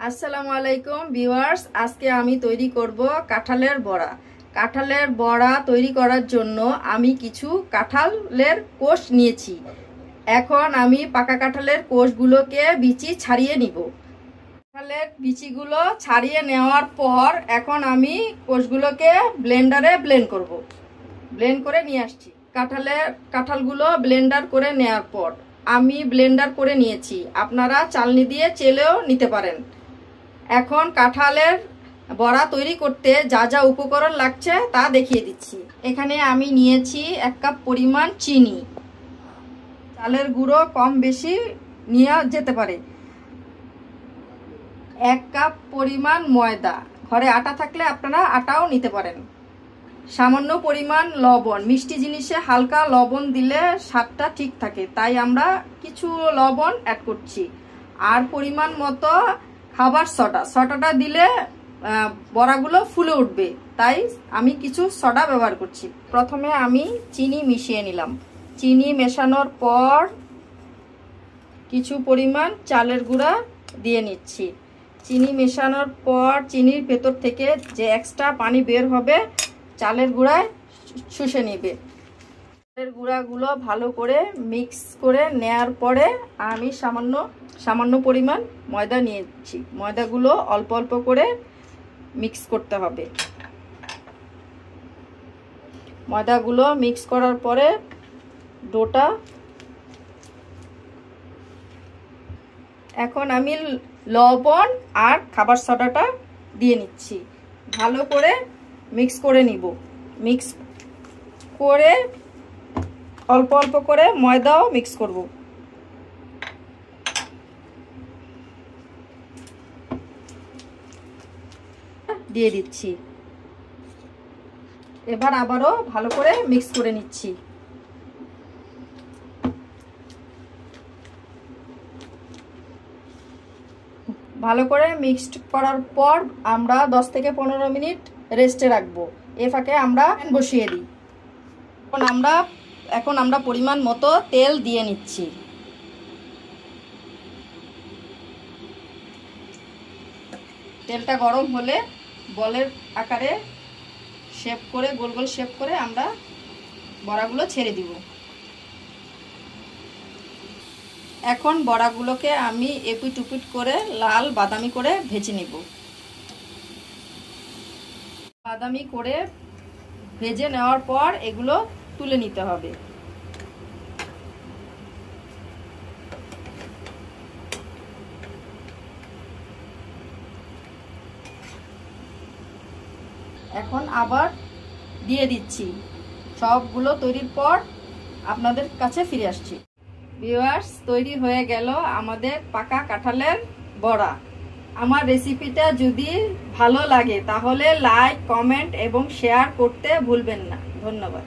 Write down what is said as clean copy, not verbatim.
আসসালামু আলাইকুম ভিউয়ার্স, আজকে আমি তৈরি করব কাঁঠালের বড়া। কাঁঠালের বড়া তৈরি করার জন্য আমি কিছু কাঁঠালের কোষ নিয়েছি। এখন আমি পাকা কাঁঠালের কোষগুলোকে বিচি ছাড়িয়ে নিব। কাঁঠালের বিচিগুলো ছাড়িয়ে নেওয়ার পর এখন আমি কোষগুলোকে ব্লেন্ডারে ব্লেন্ড করব। ব্লেন্ড করে নিয়ে আসছি। কাঁঠালগুলো ব্লেন্ডার করে নেওয়ার পর আমি ব্লেন্ডার করে নিয়েছি। আপনারা চালনি দিয়ে চেলেও নিতে পারেন। এখন কাঁঠালের বড়া তৈরি করতে যা যা উপকরণ লাগছে তা দেখিয়ে দিচ্ছি। এখানে আমি নিয়েছি 1 কাপ পরিমাণ চিনি। চালের গুঁড়ো কম বেশি নেওয়া যেতে পারে। 1 কাপ পরিমাণ ময়দা, ঘরে আটা থাকলে আপনারা আটাও নিতে পারেন। সামান্য পরিমাণ লবণ, মিষ্টি জিনিসে হালকা লবণ দিলে স্বাদটা ঠিক থাকে, তাই আমরা কিছু লবণ অ্যাড করছি। আর পরিমাণ মতো খাবার সটাটা দিলে বড়াগুলো ফুলে উঠবে, তাই আমি কিছু সটা ব্যবহার করছি। প্রথমে আমি চিনি মিশিয়ে নিলাম। চিনি মেশানোর পর কিছু পরিমাণ চালের গুঁড়া দিয়ে নিচ্ছি। চিনি মেশানোর পর চিনির ভেতর থেকে যে এক্সট্রা পানি বের হবে চালের গুঁড়ায় শুষে নেবে। চালের গুঁড়াগুলো ভালো করে মিক্স করে নেয়ার পরে আমি সামান্য পরিমাণ ময়দা নিয়েছি। ময়দাগুলো অল্প অল্প করে মিক্স করতে হবে। ময়দাগুলো মিক্স করার পরে ডোটা এখন আমি লবণ আর খাবার সোডাটা দিয়ে নিচ্ছি। ভালো করে মিক্স করে নিব। মিক্স করে অল্প অল্প করে ময়দাও মিক্স করব। দিয়ে দিচ্ছি। এবার আবারও ভালো করে মিক্স করে নিচ্ছি। ভালো করে মিক্সড করার পর আমরা 10 থেকে 15 মিনিট রেস্টে রাখবো। এ ফাঁকে আমরা বসিয়ে দিই। এখন আমরা পরিমাণ মতো তেল দিয়ে নিচ্ছি। তেলটা গরম হলে বলের আকারে শেপ করে গোল গোল শেপ করে আমরা বড়াগুলো ছেড়ে দিব। এখন বড়াগুলোকে আমি এপিট উপিট করে লাল বাদামি করে ভেজে নিব। বাদামি করে ভেজে নেওয়ার পর এগুলো তুলে নিতে হবে। এখন আবার দিয়ে দিচ্ছি। সবগুলো তৈরির পর আপনাদের কাছে ফিরে আসছি। ভিউয়ার্স, তৈরি হয়ে গেল আমাদের পাকা কাঁঠালের বড়া। আমার রেসিপিটা যদি ভালো লাগে তাহলে লাইক, কমেন্ট এবং শেয়ার করতে ভুলবেন না। ধন্যবাদ।